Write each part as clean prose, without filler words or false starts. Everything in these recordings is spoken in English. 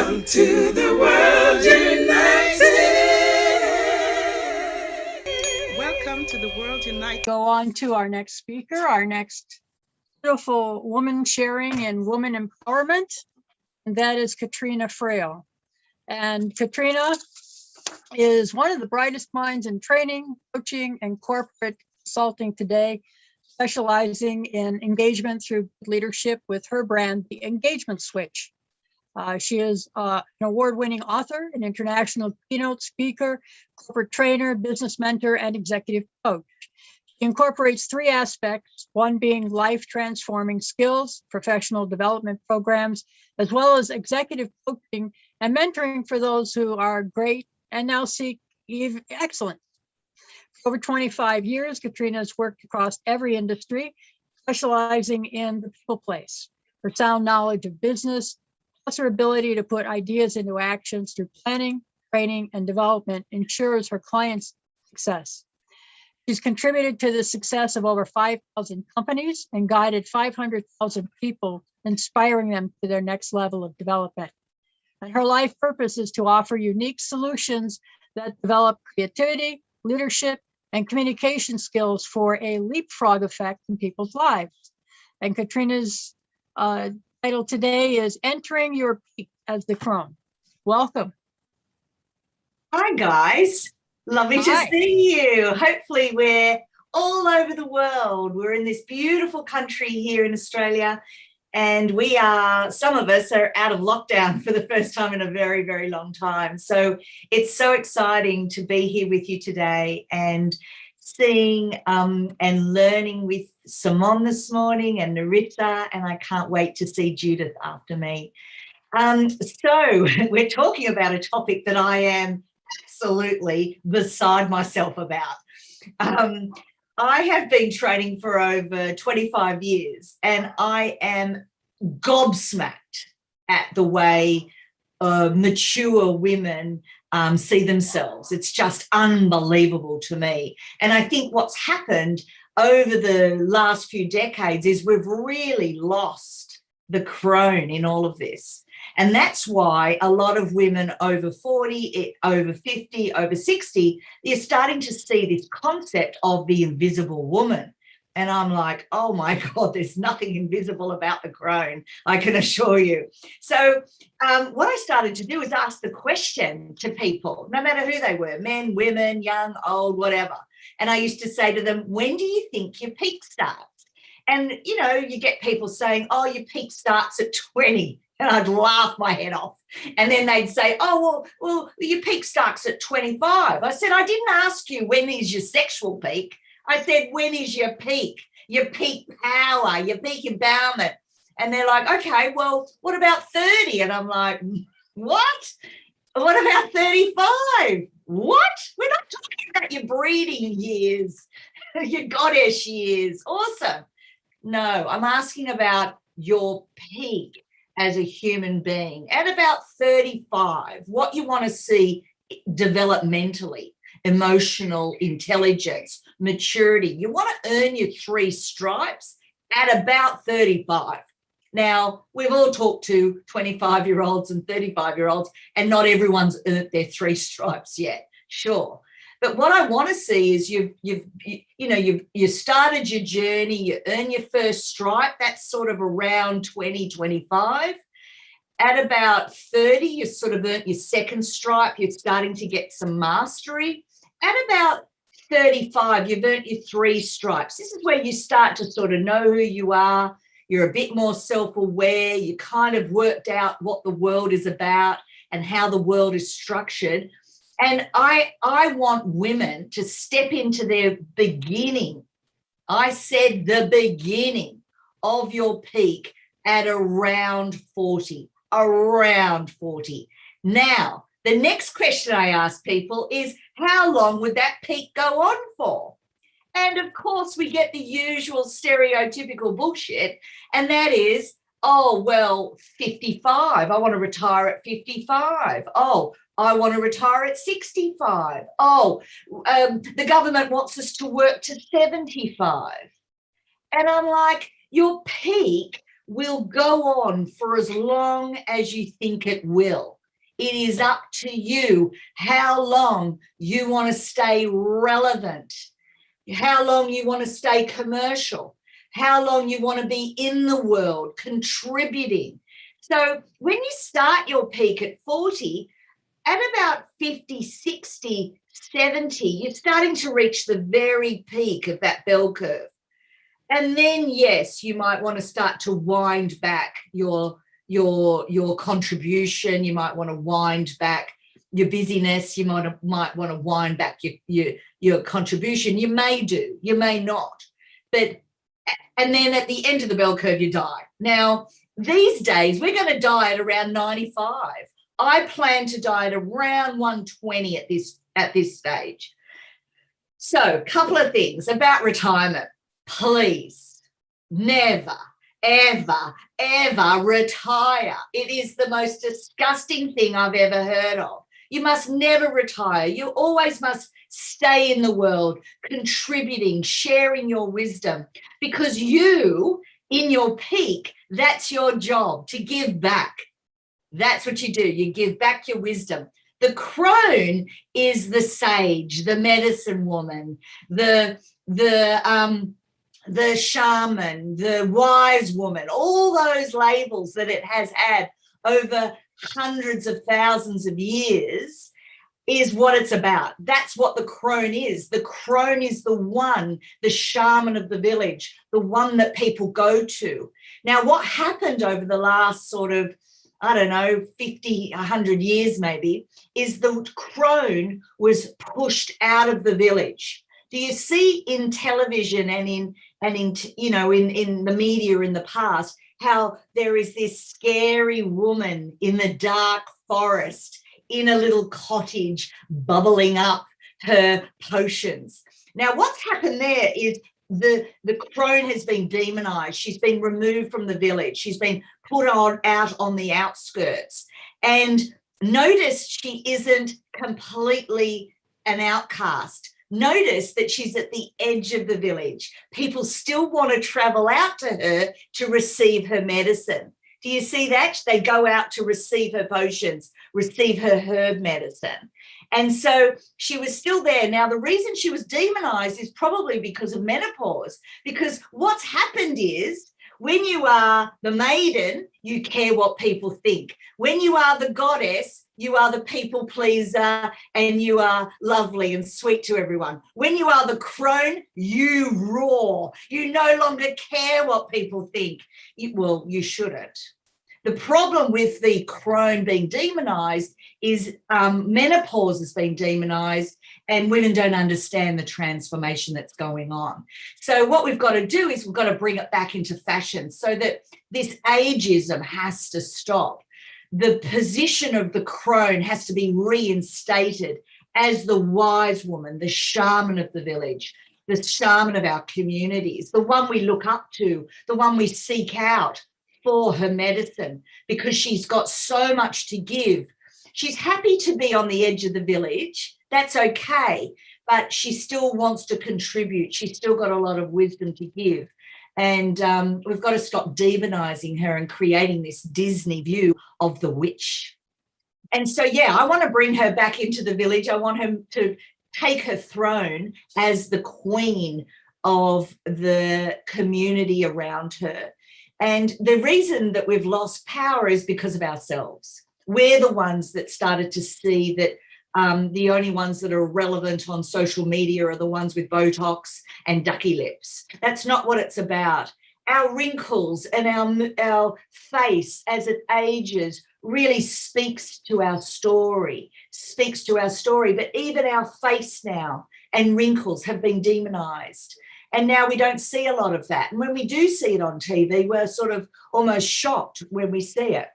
Welcome to the World United. Welcome to the World United. Go on to our next speaker, our next beautiful woman sharing and woman empowerment, and that is Katrena Friel. And Katrena is one of the brightest minds in training, coaching, and corporate consulting today, specializing in engagement through leadership with her brand, The Engagement Switch. She is an award-winning author, an international keynote speaker, corporate trainer, business mentor, and executive coach. She incorporates three aspects, one being life-transforming skills, professional development programs, as well as executive coaching and mentoring for those who are great and now seek excellence. For over 25 years, Katrena has worked across every industry, specializing in the people place. Her sound knowledge of business, plus her ability to put ideas into actions through planning, training, and development ensures her clients' success. She's contributed to the success of over 5,000 companies and guided 500,000 people, inspiring them to their next level of development. And her life purpose is to offer unique solutions that develop creativity, leadership, and communication skills for a leapfrog effect in people's lives. And Katrena's title today is Entering Your Peak as the Crone. Welcome. Hi, guys. Lovely to see you. Hopefully we're all over the world. We're in this beautiful country here in Australia, and we are, some of us are out of lockdown for the first time in a very, very long time. So it's so exciting to be here with you today and seeing and learning with Simone this morning and Narita, and I can't wait to see Judith after me. So we're talking about a topic that I am absolutely beside myself about. I have been training for over 25 years, and I am gobsmacked at the way mature women see themselves. It's just unbelievable to me. And I think what's happened over the last few decades is we've really lost the crone in all of this. And that's why a lot of women over 40, over 50, over 60, they're starting to see this concept of the invisible woman. And I'm like, oh my God, there's nothing invisible about the crone, I can assure you. So what I started to do is ask the question to people, no matter who they were, men, women, young, old, whatever. And I used to say to them, when do you think your peak starts? And, you know, you get people saying, oh, your peak starts at 20. And I'd laugh my head off. And then they'd say, oh, well, your peak starts at 25. I said, I didn't ask you when is your sexual peak. I said, when is your peak power, your peak empowerment? And they're like, okay, well, what about 30? And I'm like, what? What about 35? What? We're not talking about your breeding years, your goddess years. Awesome. No, I'm asking about your peak as a human being at about 35, what you want to see developmentally, emotional intelligence, maturity. You want to earn your 3 stripes at about 35. Now, we've all talked to 25-year-olds and 35-year-olds, and not everyone's earned their 3 stripes yet, sure. But what I want to see is you started your journey, you earn your first stripe, that's sort of around 20, 25. At about 30, you sort of earned your second stripe, you're starting to get some mastery. At about 35, you've earned your 3 stripes. This is where you start to sort of know who you are, you're a bit more self-aware, you kind of worked out what the world is about and how the world is structured. And I want women to step into their beginning. I said the beginning of your peak at around 40, around 40. Now, the next question I ask people is, how long would that peak go on for? And of course, we get the usual stereotypical bullshit, and that is, oh, well, 55. I want to retire at 55. Oh, I want to retire at 65. Oh, the government wants us to work to 75. And I'm like, your peak will go on for as long as you think it will. It is up to you how long you want to stay relevant, how long you want to stay commercial, how long you want to be in the world contributing. So when you start your peak at 40, at about 50, 60, 70, you're starting to reach the very peak of that bell curve. And then, yes, you might want to start to wind back your contribution. You might want to wind back your busyness. You might want to wind back your contribution. You may do, you may not. And then at the end of the bell curve, you die. Now, these days, we're going to die at around 95. I plan to die at around 120 at this stage. So, a couple of things about retirement. Please, never, ever, ever retire. It is the most disgusting thing I've ever heard of. You must never retire. You always must stay in the world, contributing, sharing your wisdom, because you, in your peak, that's your job, to give back. That's what you do. You give back your wisdom. The crone is the sage, the medicine woman, the shaman, the wise woman, all those labels that it has had over hundreds of thousands of years is what it's about. That's what the crone is. The crone is the one, the shaman of the village, the one that people go to. Now, what happened over the last sort of, I don't know, 50, 100 years maybe, is the crone was pushed out of the village. Do you see in television and in the media in the past how there is this scary woman in the dark forest in a little cottage bubbling up her potions? Now, what's happened there is the crone has been demonized. She's been removed from the village. She's been put out on the outskirts. And notice she isn't completely an outcast. Notice that she's at the edge of the village. People still want to travel out to her to receive her medicine. Do you see that? They go out to receive her potions, receive her herb medicine. And so she was still there. Now, the reason she was demonized is probably because of menopause, because what's happened is when you are the maiden, you care what people think. When you are the goddess, you are the people pleaser and you are lovely and sweet to everyone. When you are the crone, you roar. You no longer care what people think. Well, you shouldn't. The problem with the crone being demonized is menopause has been demonized and women don't understand the transformation that's going on. So what we've got to do is we've got to bring it back into fashion so that this ageism has to stop. The position of the crone has to be reinstated as the wise woman, the shaman of the village, the shaman of our communities, the one we look up to, the one we seek out for her medicine, because she's got so much to give. She's happy to be on the edge of the village. That's okay, but she still wants to contribute. She's still got a lot of wisdom to give. And we've got to stop demonizing her and creating this Disney view of the witch. And so, yeah, I want to bring her back into the village. I want her to take her throne as the queen of the community around her. And the reason that we've lost power is because of ourselves. We're the ones that started to see that the only ones that are relevant on social media are the ones with Botox and ducky lips. That's not what it's about. Our wrinkles and our face as it ages really speaks to our story. But even our face now and wrinkles have been demonized. And now we don't see a lot of that. And when we do see it on TV, we're sort of almost shocked when we see it.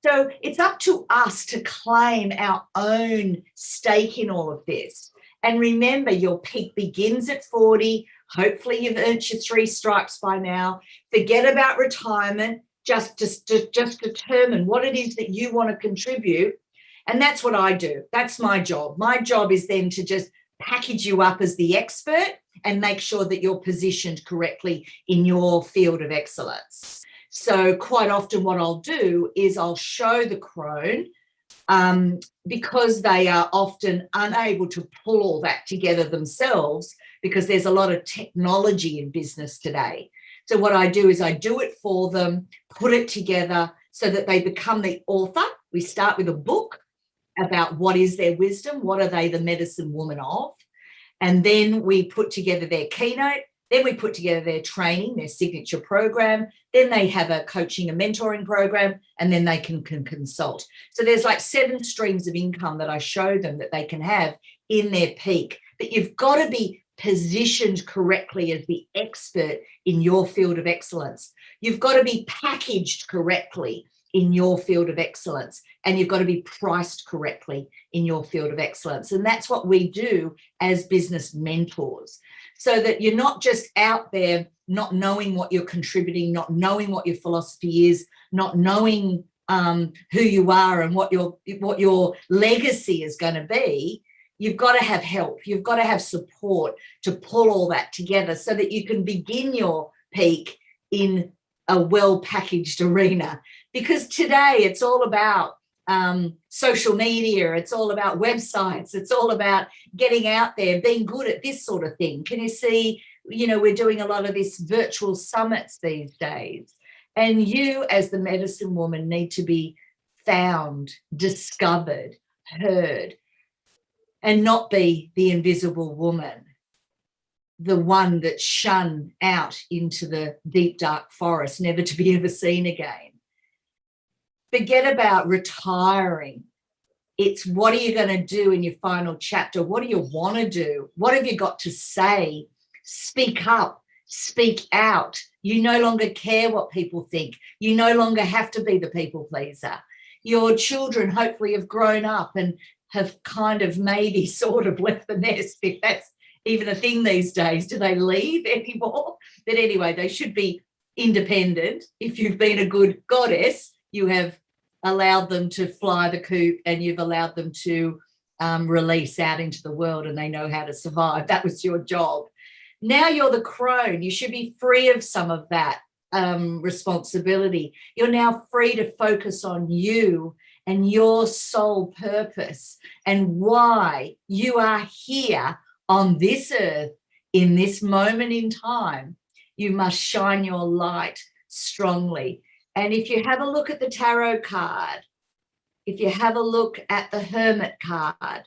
So it's up to us to claim our own stake in all of this. And remember, your peak begins at 40. Hopefully you've earned your 3 stripes by now. Forget about retirement. Just determine what it is that you want to contribute. And that's what I do. That's my job. My job is then to just package you up as the expert and make sure that you're positioned correctly in your field of excellence. So quite often what I'll do is I'll show the crone because they are often unable to pull all that together themselves, because there's a lot of technology in business today. So what I do is I do it for them, put it together so that they become the author. We start with a book about what is their wisdom, what are they the medicine woman of, and then we put together their keynote, then we put together their training, their signature program, then they have a coaching and mentoring program, and then they can consult. So there's like 7 streams of income that I show them that they can have in their peak. But you've got to be positioned correctly as the expert in your field of excellence. You've got to be packaged correctly in your field of excellence, and you've got to be priced correctly in your field of excellence. And that's what we do as business mentors, so that you're not just out there not knowing what you're contributing, not knowing what your philosophy is, not knowing who you are and what your legacy is going to be. You've got to have help. You've got to have support to pull all that together so that you can begin your peak in a well-packaged arena. Because today it's all about social media, it's all about websites, it's all about getting out there, being good at this sort of thing. Can you see, we're doing a lot of this virtual summits these days. And you as the medicine woman need to be found, discovered, heard, and not be the invisible woman, the one that's shunned out into the deep, dark forest, never to be ever seen again. Forget about retiring. It's what are you going to do in your final chapter? What do you want to do? What have you got to say? Speak up, speak out. You no longer care what people think. You no longer have to be the people pleaser. Your children hopefully have grown up and have kind of maybe sort of left the nest, if that's even a thing these days. Do they leave anymore? But anyway, they should be independent. If you've been a good goddess, you have allowed them to fly the coop and you've allowed them to release out into the world, and they know how to survive. That was your job. Now you're the crone. You should be free of some of that responsibility. You're now free to focus on you and your sole purpose and why you are here on this earth in this moment in time. You must shine your light strongly. And if you have a look at the tarot card, if you have a look at the hermit card,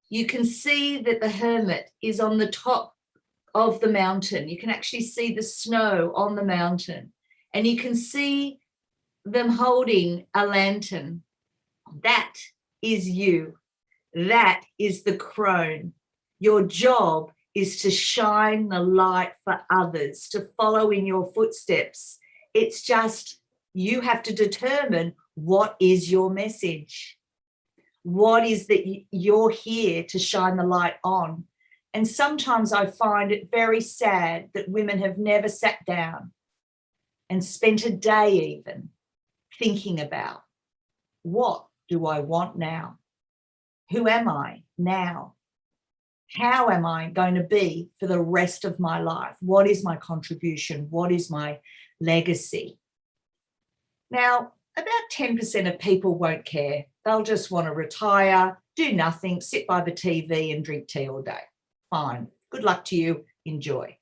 you can see that the hermit is on the top of the mountain. You can actually see the snow on the mountain, and you can see them holding a lantern. That is you. That is the crone. Your job is to shine the light for others, to follow in your footsteps. It's just you have to determine what is your message. What is that you're here to shine the light on? And sometimes I find it very sad that women have never sat down and spent a day even thinking about, what do I want now? Who am I now? How am I going to be for the rest of my life? What is my contribution? What is my legacy? Now, about 10% of people won't care. They'll just want to retire, do nothing, sit by the TV and drink tea all day. Fine. Good luck to you. Enjoy.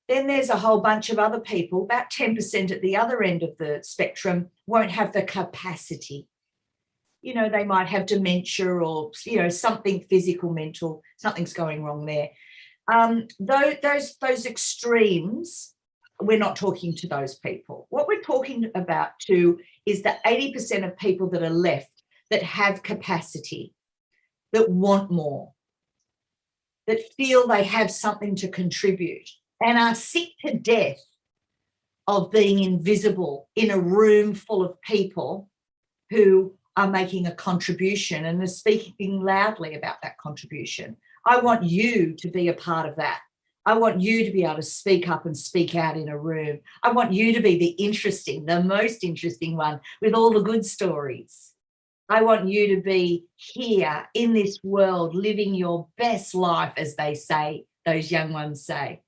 Then there's a whole bunch of other people, about 10% at the other end of the spectrum, won't have the capacity. They might have dementia or, something physical, mental, something's going wrong there. Those extremes, we're not talking to those people. What we're talking about too is the 80% of people that are left that have capacity, that want more, that feel they have something to contribute and are sick to death of being invisible in a room full of people who are making a contribution and are speaking loudly about that contribution. I want you to be a part of that. I want you to be able to speak up and speak out in a room. I want you to be the most interesting one with all the good stories. I want you to be here in this world, living your best life, as they say, those young ones say.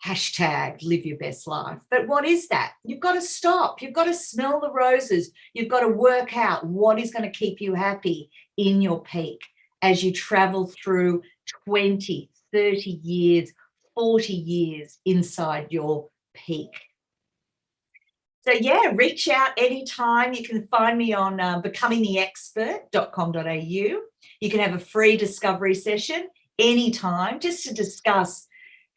hashtag live your best life. But what is that? You've got to stop. You've got to smell the roses. You've got to work out what is going to keep you happy in your peak as you travel through 20, 30 years, 40 years inside your peak. So yeah, reach out anytime. You can find me on becomingtheexpert.com.au. You can have a free discovery session anytime just to discuss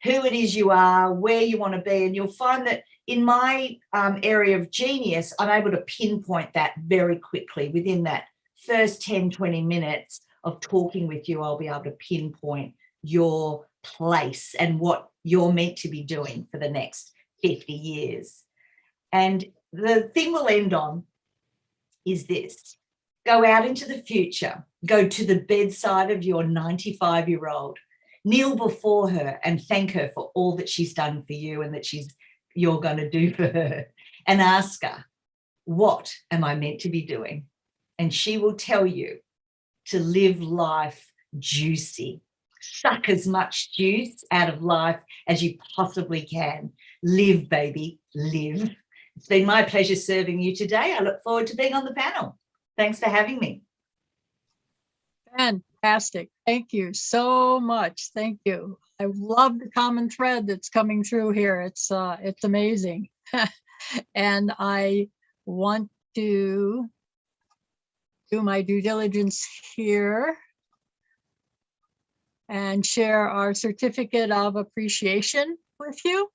who it is you are, where you want to be. And you'll find that in my area of genius, I'm able to pinpoint that very quickly. Within that first 10, 20 minutes of talking with you, I'll be able to pinpoint your place and what you're meant to be doing for the next 50 years. And the thing we'll end on is this. Go out into the future. Go to the bedside of your 95-year-old. Kneel before her and thank her for all that she's done for you and that you're going to do for her. And ask her, what am I meant to be doing? And she will tell you to live life juicy. Suck as much juice out of life as you possibly can. Live, baby, live. It's been my pleasure serving you today. I look forward to being on the panel. Thanks for having me. Fantastic. Thank you so much. Thank you. I love the common thread that's coming through here. It's amazing. And I want to do my due diligence here and share our certificate of appreciation with you.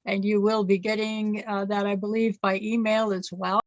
And you will be getting that, I believe, by email as well.